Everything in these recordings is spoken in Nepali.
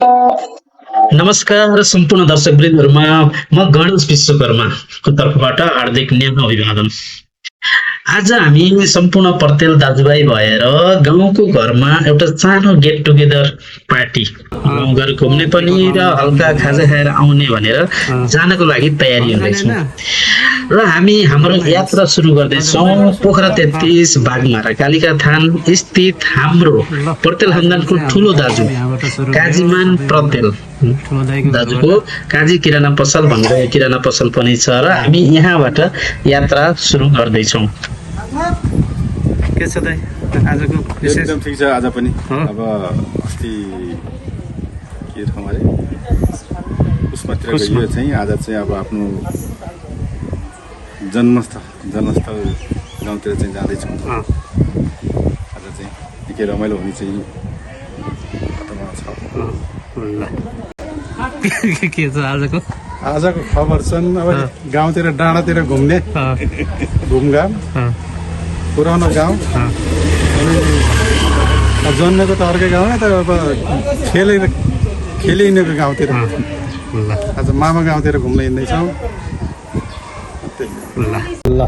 नमस्कार सम्पूर्ण दर्शकवृन्दहरुमा म गणेश विश्वकर्माको तर्फबाट हार्दिक न्यानो अभिवादन। आज हामी सम्पूर्ण पर्तेल दाजुभाइ भएर गाउँको घरमा एउटा सानो गेट टुगेदर पार्टी गाउँघर घुम्ने पनि र हल्का खाजा खाएर आउने भनेर जानको लागि तयारी हुँदैछौँ र हामी हाम्रो यात्रा सुरु गर्दैछौँ पोखरा 33 बागमारा कालिका थान स्थित हाम्रो पर्तेल खानदानको ठुलो दाजु काजीमान पर्तेल दाजुको काजी किराना पसल भनेर किराना पसल पनि छ र हामी यहाँबाट यात्रा सुरु गर्दैछौँ। के छ दाइ आजको विशेष? एकदम ठीक छ आज पनि। अब अस्ति के ठाउँ अरे उसमातिर गइयो चाहिँ आज चाहिँ अब आफ्नो जन्मस्थल गाउँतिर चाहिँ जाँदैछौँ। आज चाहिँ निकै रमाइलो हुने चाहिँ खतमा छ। के छ आजको खबर छन् अब गाउँतिर डाँडातिर घुम्ने घुमघाम पुरानो गाउँ जन्मेको त अर्कै गाउँ तर अब खेलिनेको गाउँतिर आज मामा गाउँतिर घुम्न हिँड्दैछौँ। ल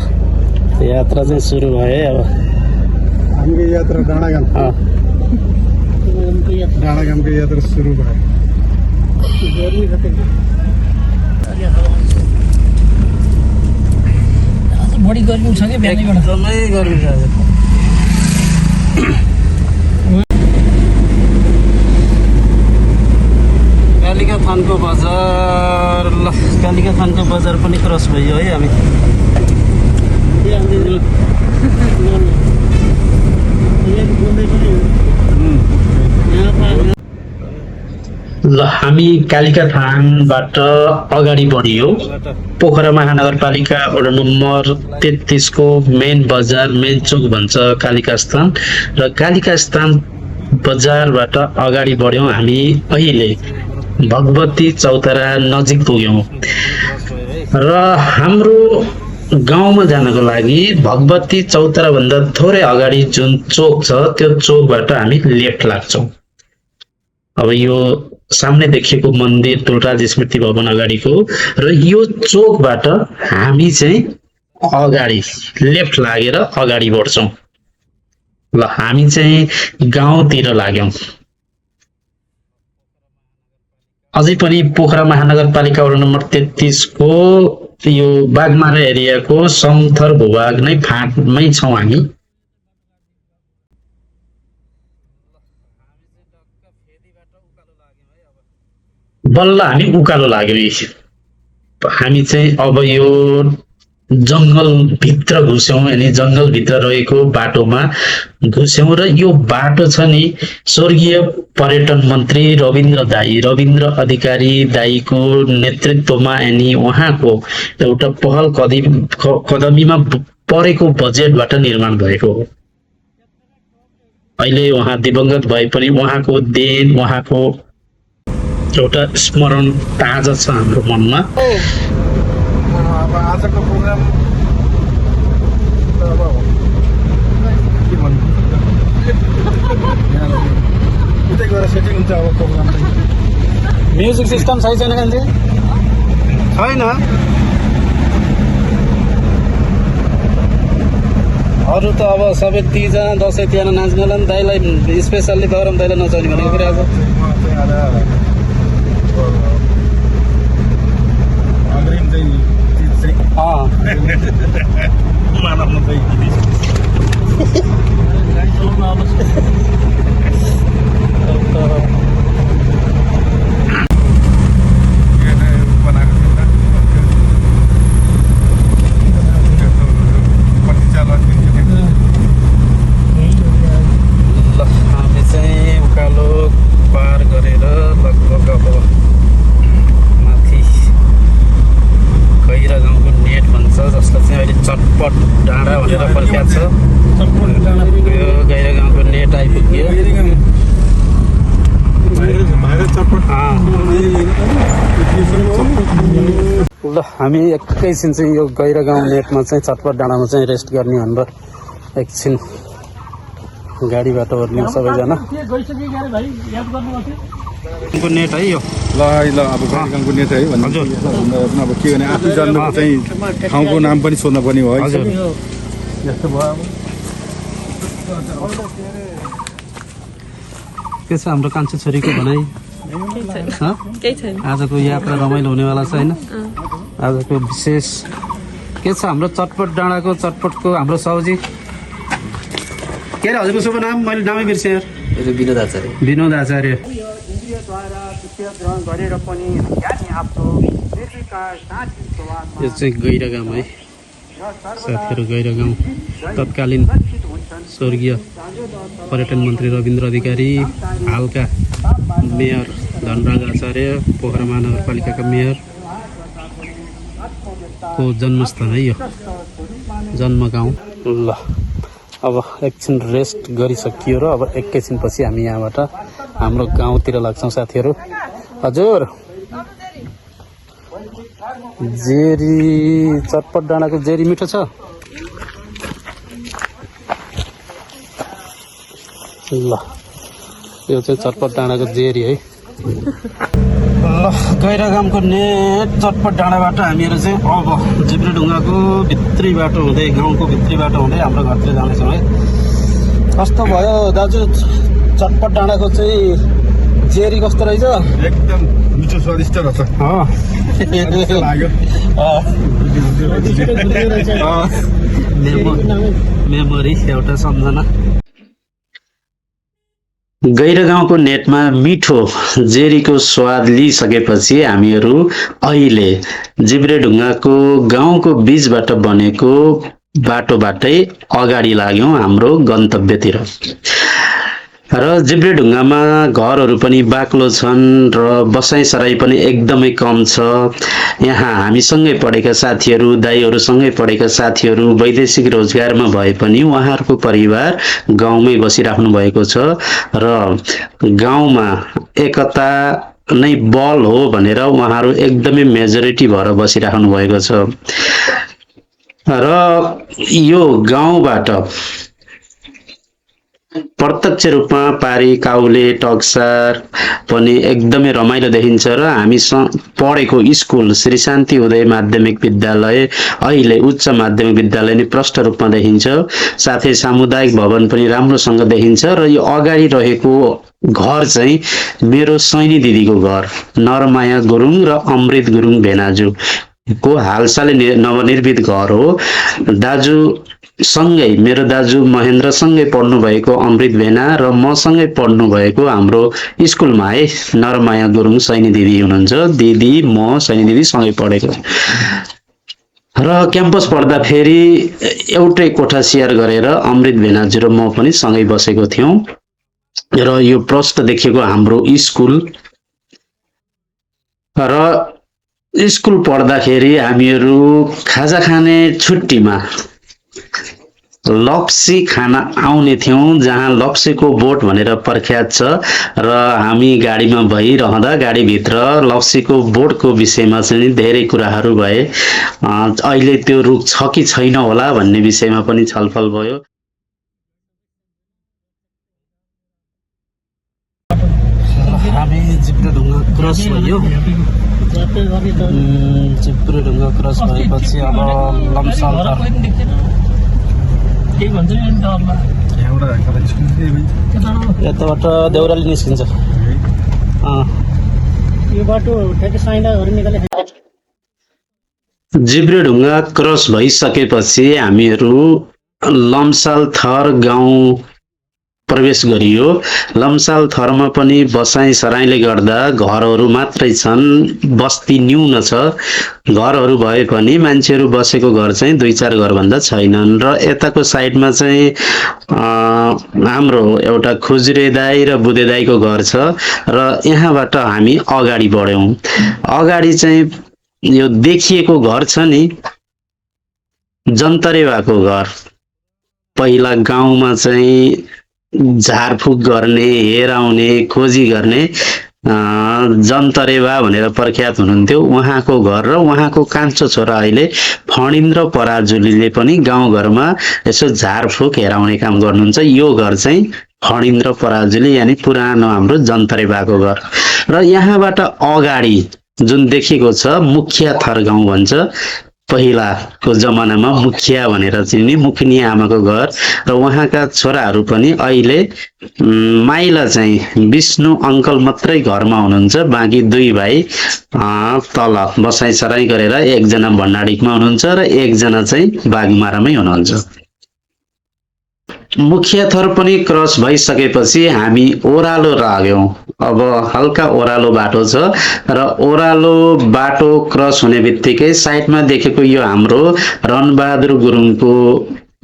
यात्रा चाहिँ सुरु भयो अब हाम्रो यात्रा डाँडागामको यात्रा सुरु भयो। बढी गर्मी छ कि बिहानैबाट एकदमै गर्मी छ आज। कालिका थानको बजार ल कालिका थानको बजार पनि क्रस भयो है हामी। ल हामी कालिका थानबाट अगाडि बढियो पोखरा महानगरपालिका वडा नम्बर 33 को मेन बजार मेन चोक भन्छ कालिका स्थान र कालिका स्थान बजारबाट अगाडि बढ्यौं। हामी अहिले भगवती चौतारा नजिक पुग्यौं र हाम्रो गाउँमा जानको लागि भगवती चौतारा भन्दा थोरै अगाडि जुन चोक छ त्यो चोकबाट हामी लेफ्ट लाग्छौं। अब यो सामने देखिएको मन्दिर तुलराज स्मृति भवन अगाडिको र यो चोकबाट हामी चाहिँ अगाडि लेफ्ट लागेर अगाडि बढ्छौं। ल हामी चाहिँ गाउँतिर लाग्यौं। अझै पनि पोखरा महानगरपालिका वडा नम्बर 33 को यो बागमारा एरियाको समथर भूभाग नै फाँटमै छौं हामी। बल्ल हामी उकालो लाग्यौं। हामी चाहिँ अब यो जंगल भित्र घुस्यौं अनि जंगल भित्र रहेको बाटोमा घुस्यौं र यो बाटो छ नि स्वर्गीय पर्यटन मन्त्री रविन्द्र अधिकारी दाइको नेतृत्वमा अनि उहाँको एउटा पहल कदमीमा परेको बजेटबाट निर्माण भएको हो। अहिले उहाँ दिवंगत भए पनि उहाँको देन उहाँको एउटा स्मरण ताजा छ हाम्रो मनमा। अब आजको प्रोग्राम अब के भन्नु उतै गएर सेटिङ हुन्छ। अब प्रोग्राम चाहिँ म्युजिक सिस्टम सही छैन कान्छे? छैन। अरू त अब सबै तीजना दसैँ तिहार नाच्नेलाई नि दाइलाई स्पेसल्ली गरम दाइलाई नचाउने भनेको फेरि आज अग्रिम चाहिँ चिज चाहिँ मानवमा चाहिँ चटपट डाँडा भनेर प्रख्यात छ। यो गैरा गाउँको नेट आइपुग्यो। ल हामी एकैछिन चाहिँ यो गैरा गाउँ नेटमा चाहिँ चटपट डाँडामा चाहिँ रेस्ट गर्ने भनेर एकछिन गाडीबाट ओर्लियौँ सबैजना नेट है यो ल ल अब गाउँको नेता है भन्नु अब के भने आफू जन्मेको चाहिँ ठाउँको नाम पनि सोध्न पर्ने हो है यस्तो भयो अब के छ हाम्रो कान्छो छोरीको भनाइ आजको यात्रा रमाइलो हुनेवाला छ होइन आजको विशेष के छ हाम्रो चटपट डाँडाको चटपटको हाम्रो सब्जी के अरे हजुरको शुभ नाम मैले नामै बिर्सेँ यार विनोद आचार्य यो चाहिँ गैरा गाउँ है साथीहरू गैरा गाउँ तत्कालीन स्वर्गीय पर्यटन मन्त्री रविन्द्र अधिकारी हालका मेयर धनराज आचार्य पोखरा महानगरपालिकाका मेयर को जन्मस्थान है यो जन्म गाउँ ल अब एकछिन रेस्ट गरिसकियो र अब एकैछिनपछि हामी यहाँबाट हाम्रो गाउँतिर लाग्छौँ साथीहरू हजुर जेरी चटपट डाँडाको जेरी मिठो छ ल यो चाहिँ चटपट डाँडाको जेरी है ल गैरागामको नेट चटपट डाँडाबाट हामीहरू चाहिँ अब जिब्रेढुङ्गाको भित्री बाटो हुँदै गाउँको भित्री बाटो हुँदै हाम्रो घरतिर जाँदैछौँ है कस्तो भयो दाजु चटपट डाँडाको चाहिँ जेरी कस्तो रहेछ एकदम मिठो स्वादिष्ट रहेछ मेमोरी एउटा सम्झना गैरागाउँको नेटमा मिठो जेरीको स्वाद लिइसकेपछि हामीहरू अहिले जिब्रेढुङ्गाको गाउँको बीचबाट बनेको बाटोबाटै अगाडि लाग्यौँ हाम्रो गन्तव्यतिर र जिब्रेढुङ्गामा घरहरू पनि बाक्लो छन् र बसाइसराई पनि एकदमै कम छ यहाँ हामीसँगै पढेका साथीहरू दाइहरूसँगै पढेका साथीहरू वैदेशिक रोजगारमा भए पनि उहाँहरूको परिवार गाउँमै बसिराख्नु भएको छ र गाउँमा एकता नै बल हो भनेर उहाँहरू एकदमै मेजोरिटी भएर बसिराख्नु भएको छ र यो गाउँबाट प्रत्यक्ष रूपमा पारी काउले टक्सार पनि एकदमै रमाइलो देखिन्छ र हामी पढेको स्कुल श्री शान्ति उदय माध्यमिक विद्यालय अहिले उच्च माध्यमिक विद्यालय नै प्रष्ट रूपमा देखिन्छ साथै सामुदायिक भवन पनि राम्रोसँग देखिन्छ र यो अगाडि रहेको घर चाहिँ मेरो सैनी दिदीको घर नरमाया गुरुङ र अमृत गुरुङ भेनाजु को हालसालै नवनिर्मित घर हो दाजु सँगै मेरो दाजु महेन्द्र सँगै पढ्नु भएको अमृत भेना र म सँगै पढ्नु भएको हाम्रो स्कुलमा है नरमाया गुरुङ सैनी दिदी हुनुहुन्छ दिदी म सैनी दिदी सँगै पढेको र क्याम्पस पढ्दा फेरि एउटै कोठा शेयर गरेर अमृत भेनाजु र म पनि सँगै बसेको थियौं र यो प्रष्ट देखेको हाम्रो स्कुल र स्कुल पढ्दाखेरि हामीहरू खाजा खाने छुट्टीमा लप्सी खाना आउने थियौं जहाँ लप्सीको बोट भनेर प्रख्यात छ र हामी गाडीमा भइरहँदा गाडीभित्र लप्सीको बोटको विषयमा चाहिँ धेरै कुराहरू भए अहिले त्यो रुख छ कि छैन होला भन्ने विषयमा पनि छलफल भयो हामी जिब्रेढुङ्गा क्रस भयो जिब्रेढुङ्गा क्रस भएपछि अब लम्साल यताबाट देउराली निस्किन्छ जिब्रेढुङ्गा क्रस भइसकेपछि हामीहरू लम्साल थर गाउँ प्रवेश गरियो लम्साल थरमा पनि बसाई सराईले गर्दा घरहरू मात्रै छन् बस्ती न्यून छ घरहरू भए पनि मान्छेहरू बसेको घर चाहिँ 2-4 घर भन्दा छैनन् र यताको साइडमा चाहिँ हाम्रो एउटा खुजुरे दाई र बुधे दाईको घर छ र यहाँबाट हामी अगाडि बढ्यौं अगाडि चाहिँ यो देखिएको घर छ नि जन्तरेवाको घर पहिला गाउँमा चाहिँ झारफुक गर्ने हेराउने खोजी गर्ने जन्तरेवा भनेर प्रख्यात हुनुहुन्थ्यो उहाँको घर र उहाँको कान्छो छोरा अहिले फणिन्द्र पराजुलीले पनि गाउँघरमा यसो झारफुक हेराउने काम गर्नुहुन्छ। यो घर चाहिँ फणिन्द्र पराजुली यानि पुरानो हाम्रो जन्तरेवाको घर र यहाँबाट अगाडि जुन देखेको छ मुखिया थर गाउँ भन्छ। पहिलाको जमानामा मुखिया भनेर चिन्ने मुखिनी आमाको घर र उहाँका छोराहरू पनि अहिले माइला चाहिँ विष्णु अङ्कल मात्रै घरमा हुनुहुन्छ। बाँकी दुई भाइ तल बसाइ सराई गरेर एकजना भण्डारीमा हुनुहुन्छ र एकजना चाहिँ बागमारामै हुनुहुन्छ। मुखिया थर पनि क्रस भइसकेपछि हामी ओह्रालो लाग्यौं। अब हल्का ओह्रालो बाटो छ र ओह्रालो बाटो क्रस हुने बित्तिकै साइडमा देखेको यो हाम्रो रणबहादुर गुरुङको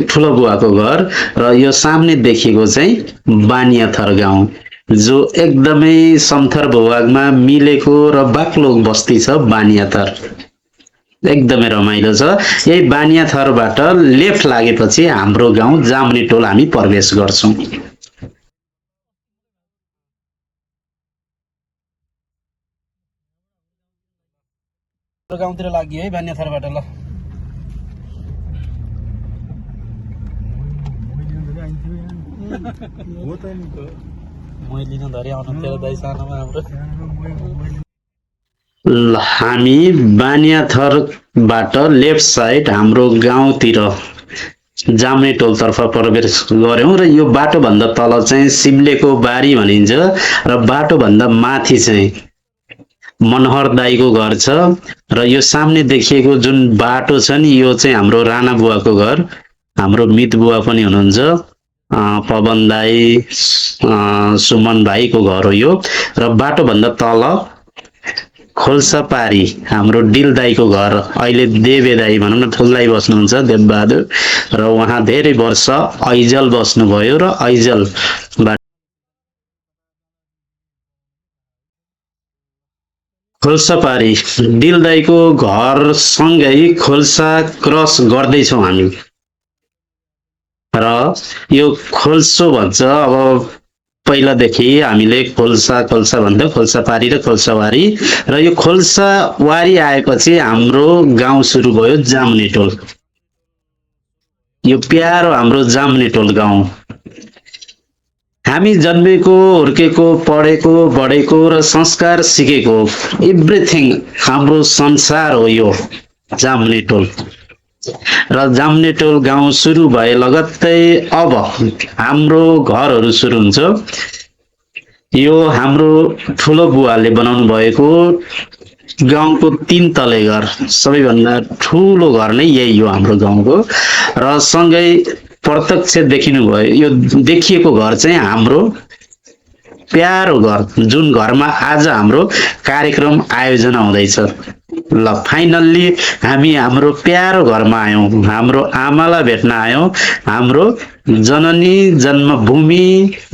ठुलो बुवाको घर र यो सामने देखिएको चाहिँ बानियाथर गाउँ जो एकदमै समथर भूभागमा मिलेको र बाक्लो बस्ती छ बानियाथर। एकदमै रमाइलो छ। यही बानियाथरबाट लेफ्ट लागेपछि हाम्रो गाउँ जामनी टोल हामी प्रवेश गर्छौं। गाउँतिर लाग्यो है बानियाथरबाट। ल हामी बानियाथरबाट लेफ्ट साइड हाम्रो गाउँतिर जामने टोलतर्फ प्रवेश गर्यौं र यो बाटोभन्दा तल चाहिँ सिमलेको बारी भनिन्छ र बाटोभन्दा माथि चाहिँ मनोहर दाईको घर छ र यो सामने देखिएको जुन बाटो छ नि यो चाहिँ हाम्रो राणा बुवाको घर। हाम्रो मित बुवा पनि हुनुहुन्छ पवन दाई सुमन भाइको घर हो यो र बाटोभन्दा तल खोल्सापारी हाम्रो डिल दाईको घर। अहिले देवे दाई भनौँ न ठुल दाई बस्नुहुन्छ देवबहादुर र उहाँ धेरै वर्ष ऐजल बस्नुभयो र ऐजल खोल्सापारी डिल दाईको घर सँगै खोल्सा क्रस गर्दैछौँ हामी र यो खोल्सो भन्छ। अब पहिलादेखि हामीले खोल्सा भन्दा खोल्सापारी र खोल्सावारी र यो खोल्सावारी आएपछि हाम्रो गाउँ सुरु भयो जामने टोल। यो प्यारो हाम्रो जामने टोल गाउँ। हामी जन्मेको हुर्केको पढेको बढेको र संस्कार सिकेको एभ्रिथिङ हाम्रो संसार हो यो जामने टोल। र जामने टोल गाउँ सुरु भए लगत्तै अब हाम्रो घरहरू सुरु हुन्छ। यो हाम्रो ठुलो बुवाले बनाउनु भएको गाउँको 3 तले घर सबैभन्दा ठुलो घर नै यही हो हाम्रो गाउँको र सँगै प्रत्यक्ष देखिनु भयो यो देखिएको घर चाहिँ हाम्रो प्यारो घर जुन घरमा आज हाम्रो कार्यक्रम आयोजना हुँदैछ। ल फाइनल्ली हामी हाम्रो प्यारो घरमा आयौं। हाम्रो आमालाई भेट्न आयौं। हाम्रो जननी जन्मभूमि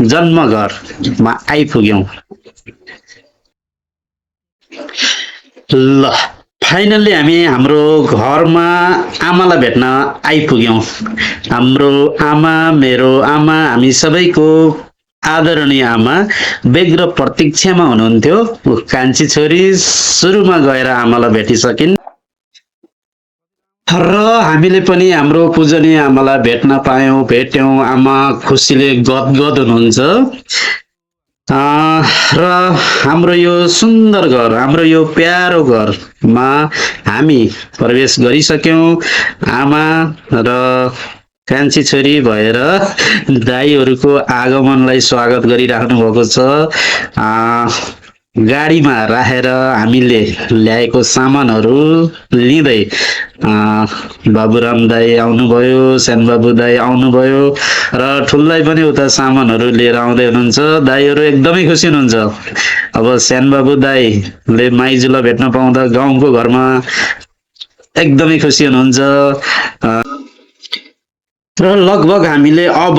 जन्मघरमा आइपुग्यौं। ल फाइनल्ली हामी हाम्रो घरमा आमालाई भेट्न आइपुग्यौं। हाम्रो आमा मेरो आमा हामी सबैको आदरणीय आमा बेग्र प्रतीक्षामा हुनुहुन्थ्यो। कान्छी छोरी सुरुमा गएर आमालाई भेटिसकिन् र हामीले पनि हाम्रो पूजनीय आमालाई भेट्न पायौं भेट्यौं। आमा खुसीले गदगद हुनुहुन्छ र हाम्रो यो सुन्दर घर हाम्रो यो प्यारो घरमा हामी प्रवेश गरिसक्यौं। आमा र कान्छी छोरी भएर दाईहरूको आगमनलाई स्वागत गरिराख्नु भएको छ। गाडीमा राखेर हामीले ल्याएको सामानहरू लिँदै बाबुराम दाई आउनुभयो, श्यामबाबु दाई आउनुभयो र ठुल्दाई पनि उता सामानहरू लिएर आउँदै हुनुहुन्छ। दाईहरू एकदमै खुसी हुनुहुन्छ। अब श्यामबाबु दाईले माइजूलाई भेट्न पाउँदा गाउँको घरमा एकदमै खुसी हुनुहुन्छ र लगभग हामीले अब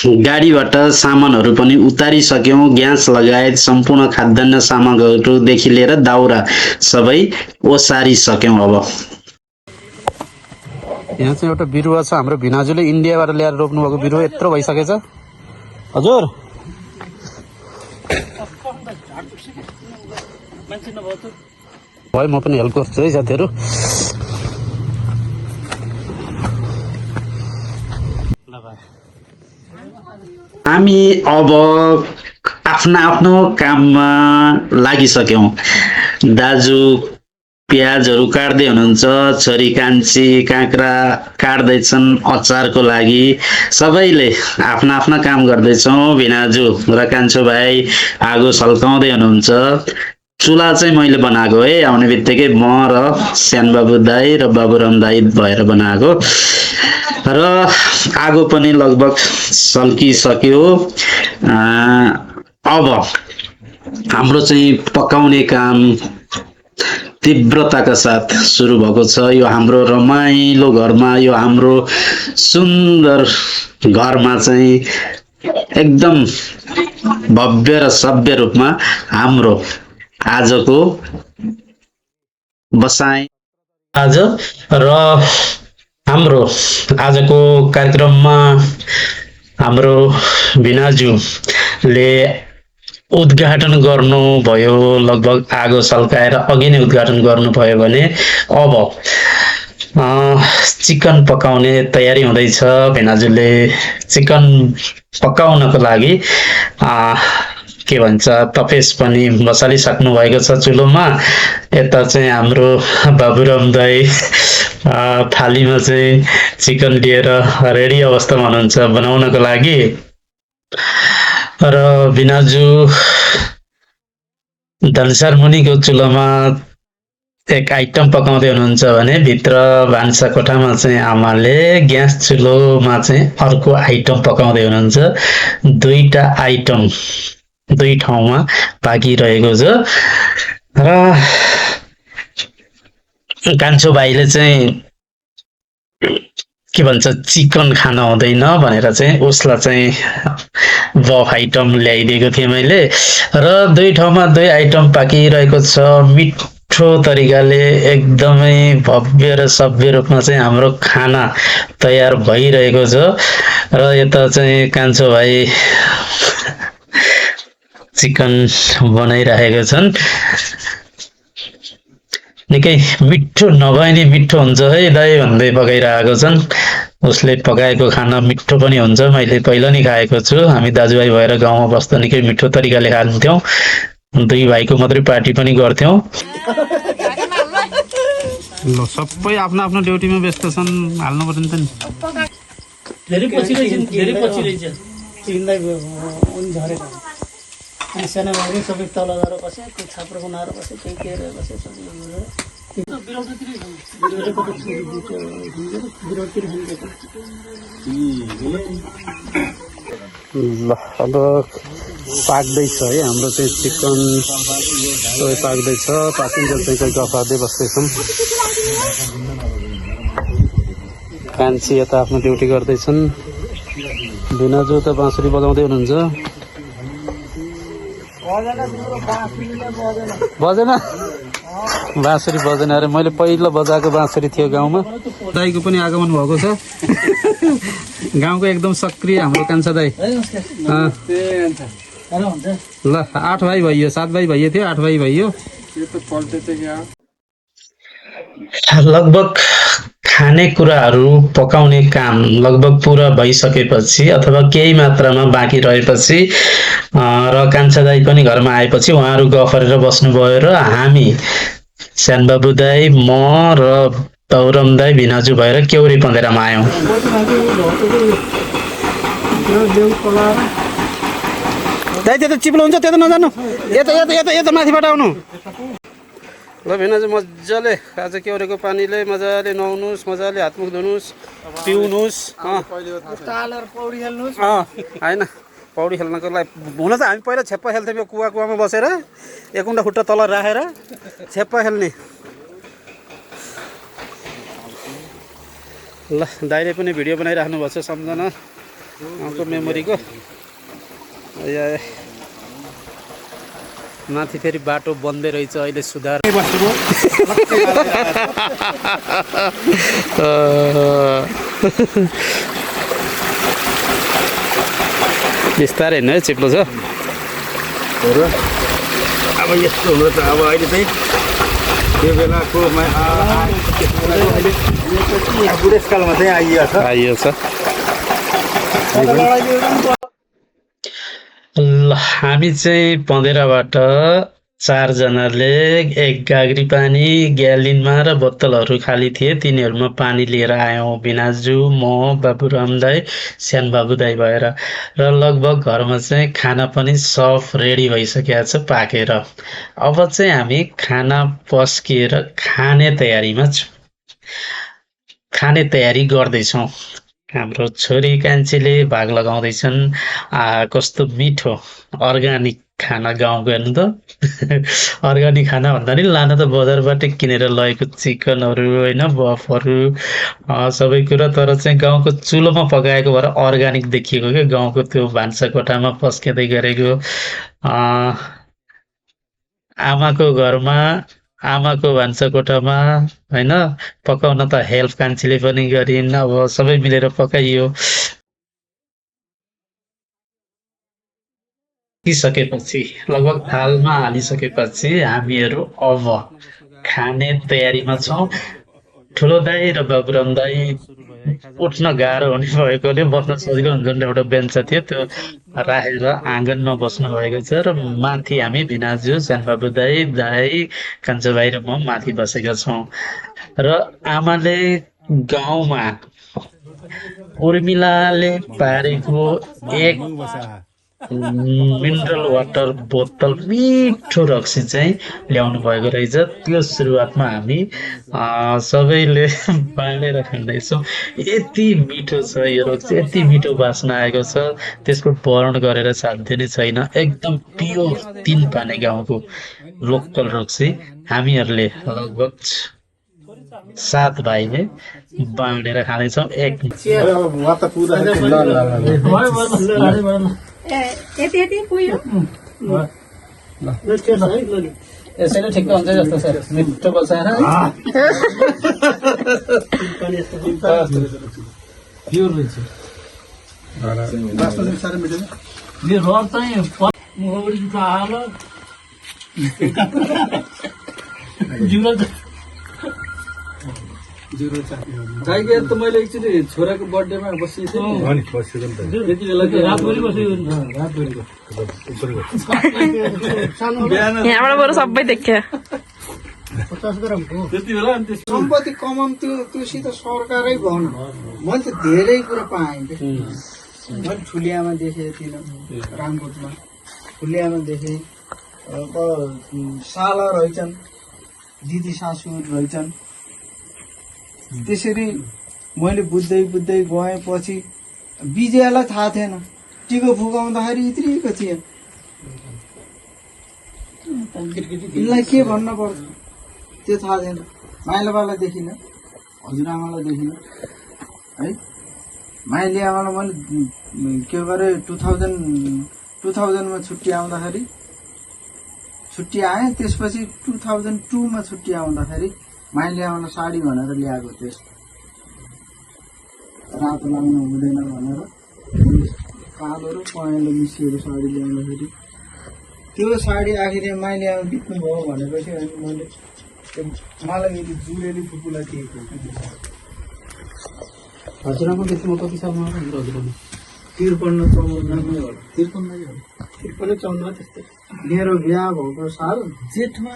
गाडीबाट सामानहरू पनि उतारिसक्यौं। ग्यास लगायत सम्पूर्ण खाद्यान्न सामग्रीहरूदेखि लिएर दाउरा सबै ओसारिसक्यौं। अब यहाँ चाहिँ एउटा बिरुवा छ हाम्रो भिनाजुले इन्डियाबाट ल्याएर रोप्नु भएको बिरुवा यत्रो भइसकेछ। हजुर भयो म पनि हेल्प गर्छु है साथीहरू। हामी अब आफ्ना आफ्नो काममा लागिसक्यौँ। दाजु प्याजहरू काट्दै हुनुहुन्छ, छोरी कान्छी काँक्रा काट्दैछन् अचारको लागि। सबैले आफ्ना आफ्ना काम गर्दैछौँ। भिनाजु र कान्छो भाइ आगो सल्काउँदै हुनुहुन्छ। चुला चाहिँ मैले बनाएको है, आउने बित्तिकै म र श्यानबाबु दाई र बाबुराम दाई भएर बनाएको र आगो पनि लगभग सल्किसक्यो। अब हाम्रो चाहिँ पकाउने काम तीव्रताका साथ सुरु भएको छ। यो हाम्रो रमाइलो घरमा, यो हाम्रो सुन्दर घरमा चाहिँ एकदम भव्य र सभ्य रूपमा हाम्रो आजको बसाइ आज र हाम्रो आजको कार्यक्रममा हाम्रो भिनाजुले उद्घाटन गर्नुभयो। लगभग आगो सल्काएर अघि नै उद्घाटन गर्नुभयो भने अब चिकन पकाउने तयारी हुँदैछ। भिनाजुले चिकन पकाउनको लागि के भन्छ तपेस पनि बसालिसक्नु भएको छ चुलोमा। यता चाहिँ हाम्रो बाबुराम दाई थालीमा चाहिँ चिकन लिएर रेडी अवस्थामा हुनुहुन्छ बनाउनको लागि र भिनाजु धनसार मुनिको चुलोमा एक आइटम पकाउँदै हुनुहुन्छ भने भित्र भान्सा कोठामा चाहिँ आमाले ग्यास चुलोमा चाहिँ अर्को आइटम पकाउँदै हुनुहुन्छ। दुईटा आइटम दुई ठाउँमा पाकिरहेको छ र कान्छो भाइले चाहिँ के भन्छ चिकन खान हुँदैन भनेर चाहिँ उसलाई चाहिँ बफ आइटम ल्याइदिएको थिएँ मैले र दुई ठाउँमा दुई आइटम पाकिरहेको छ। मिठो तरिकाले एकदमै भव्य र सभ्य रूपमा चाहिँ हाम्रो खाना तयार भइरहेको छ र यता चाहिँ कान्छो भाइ चिकन बनाइरहेका छन्। निकै मिठो नभए नि मिठो हुन्छ है दाइ भन्दै पकाइरहेको छन्। उसले पकाएको खाना मिठो पनि हुन्छ, मैले पहिला नि खाएको छु। हामी दाजुभाइ भएर गाउँमा बस्दा निकै मिठो तरिकाले खान्थ्यौँ। दुई भाइको मात्रै पार्टी पनि गर्थ्यौँ। ल सबै आफ्नो आफ्नो ड्युटीमा व्यस्त छन्, हाल्नु पर्यो नि त नि। धेरै पछि रहेछ चिन्दै झरेको अनि सानो भाइ सबै तल गएर बस्यो, कोही छाप्रो बनाएर बस्यो, कोही के गरेर बस्यो, सबै ल अब पाक्दैछ है हाम्रो चाहिँ चिकन सबै पाक्दैछ। पाकिन्जेल चाहिँ कोही गफ गर्दै बस्दैछौँ। कान्छी यता आफ्नो ड्युटी गर्दैछन्। भिनाजु त बाँसुरी बजाउँदै हुनुहुन्छ। बजेन बाँसुरी बजेन अरे, मैले पहिलो बजाएको बाँसुरी थियो गाउँमा। दाईको पनि आगमन भएको छ। गाउँको एकदम सक्रिय हाम्रो कान्छा दाई। ल 8 भाइ भइयो, 7 भाइ भइयो थियो, 8 भाइ भइयो। लगभग खानेकुराहरू पकाउने काम लगभग पुरा भइसकेपछि अथवा केही मात्रामा बाँकी रहेपछि र कान्छा दाई पनि घरमा आएपछि उहाँहरू गफ गरेर बस्नुभयो र हामी श्यानबाबु दाई, म र बाबुराम दाई, भिनाजु भएर केउरी पँधेरामा आयौँ। दाई त्यो त चिप्लो हुन्छ, त्यो त नजानु, यता माथिबाट आउनु। ल भिनाजु मजाले आज केउरेको पानीले मजाले नुहाउनुहोस्, मजाले हातमुख धुनुहोस्, पिउनुहोस्। होइन पौडी खेल्नको लागि हुन त हामी पहिला छेप्पा खेल्थ्यौँ। कुवामा बसेर एकुन्डा खुट्टा तल राखेर छेप्पा खेल्ने। ल दाइले पनि भिडियो बनाइराख्नु भएको छ सम्झना उहाँको मेमोरीको। माथि फेरि बाटो बन्दै रहेछ अहिले, सुधार बिस्तारै होइन है, चिप्लो छ। अब यस्तो हुँदो रहेछ अब अहिले चाहिँ त्यो बेलाको बुढेसकालमा चाहिँ आइएको छ आइयो छ ल हामी चाहिँ पँधेराबाट 4 जनाले 1 गाग्री पानी ग्यालिनमा र बोतलहरू खाली थिए तिनीहरूमा पानी लिएर आयौँ बिनाजु म बाबुराम दाई स्यान बाबु दाई भएर र लगभग घरमा चाहिँ खाना पनि सब रेडी भइसकेको छ पाकेर अब चाहिँ हामी खाना पस्किएर खाने तयारीमा छौँ खाने तयारी गर्दैछौँ हाम्रो छोरी कान्छीले भाग लगाउँदैछन् कस्तो मिठो अर्ग्यानिक खाना गाउँको हेर्नु त अर्ग्यानिक खाना भन्दा नि लान त बजारबाट किनेर लगेको चिकनहरू होइन बफहरू सबै कुरा तर चाहिँ गाउँको चुलोमा पकाएको भएर अर्ग्यानिक देखिएको क्या गाउँको त्यो भान्साकोठामा पस्किँदै गरेको आमाको घरमा आमाको भान्साकोठामा होइन पकाउन त हेल्प कान्छीले पनि गरिन् अब सबै मिलेर पकाइयो सकेपछि लगभग थालमा हालिसकेपछि हामीहरू अब खाने तयारीमा छौँ ठुलो दाई र बाबुराम दाई उठ्न गाह्रो हुने भएकोले बस्न सजिलो हुन्छ एउटा बेन्च थियो त्यो राखेर आँगनमा बस्नु भएको छ र माथि हामी भिनाजु सानबाबु दाई कान्छो भाइ र म माथि बसेका छौँ र आमाले गाउँमा उर्मिलाले पारेको एक मिनरल वाटर बोतल मिठो रक्सी चाहिँ ल्याउनु भएको रहेछ त्यो सुरुवातमा हामी सबैले बाँडेर खाँदैछौँ यति मिठो छ यो रक्सी यति मिठो बास्ना आएको छ त्यसको वर्णन गरेर साध्य नै छैन एकदम प्योर 3 पाने गाउँको लोकल रक्सी हामीहरूले लगभग 7 भाइले बाँडेर खाँदैछौँ एक यति पुग्यो यसैले ठिक्क हुन्छ जस्तो छ मिठो बसाएर प्योर रहेछ यो रड चाहिँ मुखबाट जुठो हाल गाईको त मैले एकचोटि छोराको बर्थडेमा बसिएको थिएँ त्यति बेला रातभरि बसेको यहाँबाट बरु सबै देख्यो 50 ग्रामको त्यति बेला सम्पत्ति कमाउनु त्योसित सरकारै भन मैले त धेरै कुरा पाएँ मैले ठुलियामा देखेको थिइनँ रामकोटमा ठुलियामा देखेँ साला रहेछन् दिदी सासूहरू रहेछन् त्यसरी मैले बुझ्दै गएपछि विजयालाई थाहा थिएन टिको फुकाउँदाखेरि यत्रिको थिएँ यिनलाई के भन्न पर्छ त्यो थाहा थिएन माइलाबालाई देखिनँ हजुरआमालाई देखिनँ है माइली आमालाई मैले के गरेँ 2000मा छुट्टी आउँदाखेरि छुट्टी आएँ त्यसपछि 2002मा छुट्टी आउँदाखेरि माइली आमालाई साडी भनेर ल्याएको थिएँ रातो लाउनु हुँदैन भनेर कालो र पहेँलो मिसिएको साडी ल्याउँदाखेरि त्यो साडी आखिर माइली आमा बित्नु भयो भनेपछि अनि मैले मलाई यदि जुरेली फुपूलाई दिएको हजुरआमा त्यतिमा कति सालमा हजुरआमा 53 त्यस्तै मेरो बिहा भएको साल जेठमा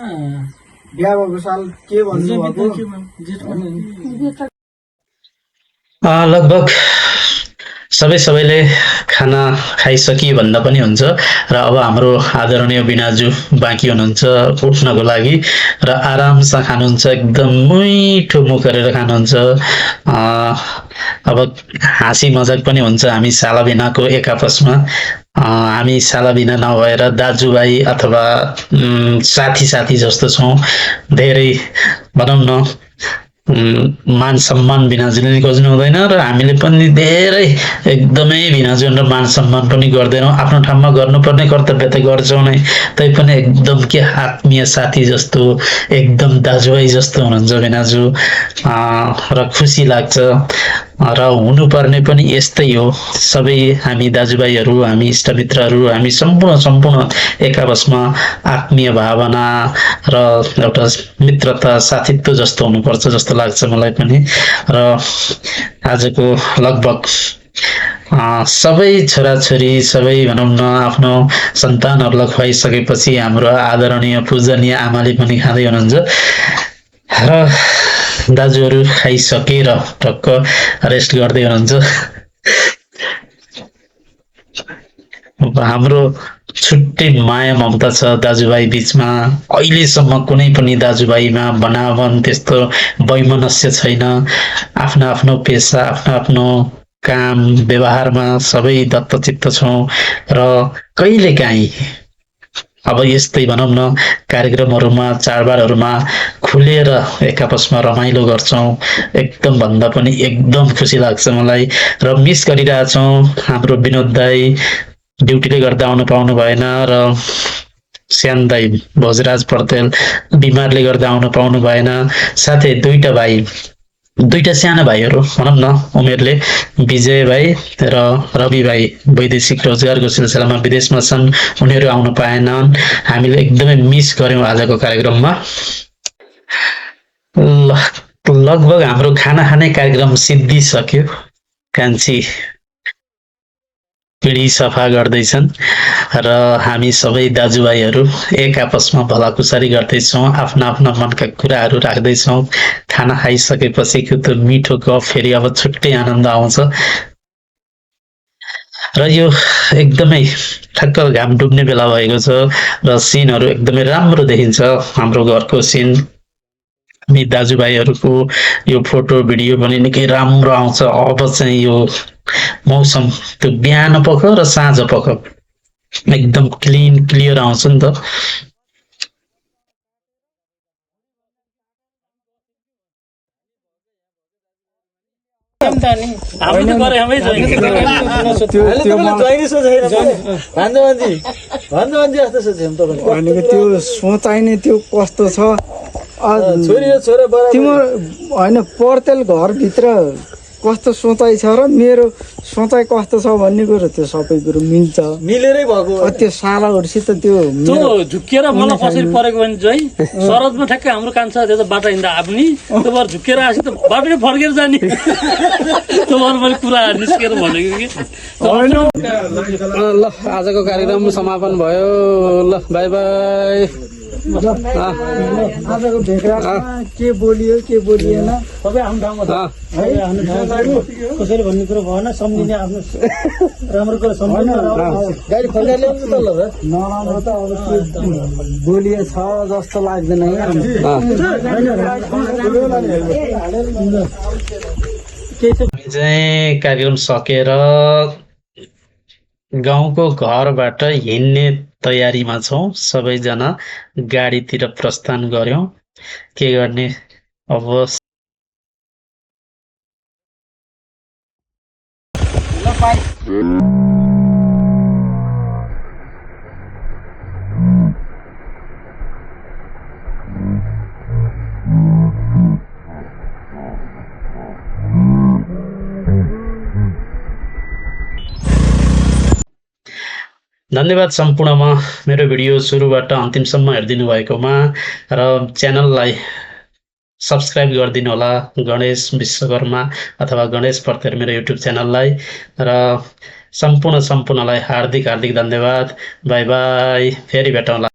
बिहा भएको साल के भन्नुभएको लगभग सबैले खाना खाइसकियो भन्दा पनि हुन्छ र अब हाम्रो आदरणीय बिनाजु बाँकी हुनुहुन्छ उठ्नको लागि र आरामसँग खानुहुन्छ एकदम मिठो मुख गरेर खानुहुन्छ अब हाँसी मजाक पनि हुन्छ हामी सालाबिनाको एक आपसमा हामी सालाबिना नभएर दाजुभाइ अथवा साथी जस्तो छौँ धेरै भनौँ न मान सम्मान बिनाजुले खोज्नु हुँदैन र हामीले पनि धेरै एकदमै बिनाजु र मान सम्मान पनि गर्दैनौँ आफ्नो ठाउँमा गर्नुपर्ने कर्तव्य त गर्छौँ नै तैपनि एकदम के आत्मीय साथी जस्तो एकदम दाजुभाइ जस्तो हुनुहुन्छ बिनाजु र खुसी लाग्छ र हुनुपर्ने पनि यस्तै हो। सबै हामी दाजुभाइहरू, हामी इष्टमित्रहरू, हामी सम्पूर्ण एक आपसमा आत्मीय भावना र एउटा मित्रता साथीत्व जस्तो हुनुपर्छ जस्तो लाग्छ मलाई पनि। र आजको लगभग सबै छोराछोरी, सबै भनौँ न आफ्नो सन्तानहरूलाई खुवाइसकेपछि हाम्रो आदरणीय पूजनीय आमाले पनि खाँदै हुनुहुन्छ र दाजुहरू खाइसकेर टक्क रेस्ट गर्दै हुनुहुन्छ। हाम्रो छुट्टै माया ममता छ दाजुभाइ बीचमा। अहिलेसम्म कुनै पनि दाजुभाइमा बनावन त्यस्तो वैमनस्य छैन। आफ्नो आफ्नो पेसा, आफ्नो आफ्नो काम व्यवहारमा सबै दत्तचित्त छौँ र कहिलेकाहीँ अब यस्तै भनौँ न कार्यक्रमहरूमा, चाडबाडहरूमा खुलेर एक आपसमा रमाइलो गर्छौँ। एकदम भन्दा पनि एकदम खुसी लाग्छ मलाई र मिस गरिरहेछौँ हाम्रो विनोद दाई। ड्युटीले गर्दा आउन पाउनु भएन र श्याम दाई भोजराज पौडेल बिमारले गर्दा आउन पाउनु भएन। साथै दुईटा साना भाइहरू भनौँ न उमेरले, विजय भाइ र रवि भाइ वैदेशिक रोजगारको सिलसिलामा विदेशमा छन्, उनीहरू आउन पाएनन्। हामीले एकदमै मिस गर्यौँ आजको कार्यक्रममा। लगभग हाम्रो खाना खाने कार्यक्रम सिद्धिसक्यो। कान्छी पिँढी सफा गर्दैछन् र हामी सबै दाजुभाइहरू एक आपसमा भलाकुसारी गर्दैछौँ, आफ्ना आफ्ना मनका कुराहरू राख्दैछौँ। खाना खाइसकेपछिको त्यो मिठो गफ फेरि अब छुट्टै आनन्द आउँछ र यो एकदमै ठक्क घाम डुब्ने बेला भएको छ र सिनहरू एकदमै राम्रो देखिन्छ। हाम्रो घरको सिन, हामी दाजुभाइहरूको यो फोटो भिडियो पनि निकै राम्रो आउँछ। अब चाहिँ यो मौसम त्यो बिहान पख र साँझ पख एकदम क्लियर आउँछ नि त। त्यो सोचाइ नै त्यो कस्तो छ। तिम्रो होइन पर्तेल घरभित्र कस्तो सोचाइ छ र मेरो सोचाइ कस्तो छ भन्ने कुरो त्यो सबै कुरो मिलेरै भएको। त्यो सालाहरूसित त्यो झुक्किएर मलाई कसरी परेको भने चाहिँ सरदमा ठ्याक्कै हाम्रो कान्छा त्यो त बाटो हिँड्दा आफ्नी त्यो भएर झुक्किएर आएपछि त बाटोले फर्केर जाने त्यो भएर मैले कुरा निस्केर भनेको कि। ल आजको कार्यक्रम समापन भयो। ल बाई बाई। आजको भेटघाटमा के बोलियो के बोलिएन सबै आफ्नो ठाउँमा छ। कसरी भन्ने कुरो भएन, सम्झिने आफ्नो राम्रो कुरा सम्झिने। गाडी खोलेर ल्याउनु त ल नराम्रो त अब के बोलिएछ जस्तो लाग्दैन है। हामी चाहिँ कार्यक्रम सकेर गाउँको घरबाट हिँड्ने तयारीमा छौँ। सबैजना गाडीतिर प्रस्थान गर्यौँ। के गर्ने अब धन्यवाद सम्पूर्णमा मेरो भिडियो सुरुबाट अन्तिमसम्म हेरिदिनु भएकोमा र च्यानललाई सब्सक्राइब गरिदिनु होला। गणेश विश्वकर्मा अथवा गणेश पौडेल मेरो युट्युब च्यानललाई र सम्पूर्णलाई हार्दिक धन्यवाद। By by. फेरि भेटौँला।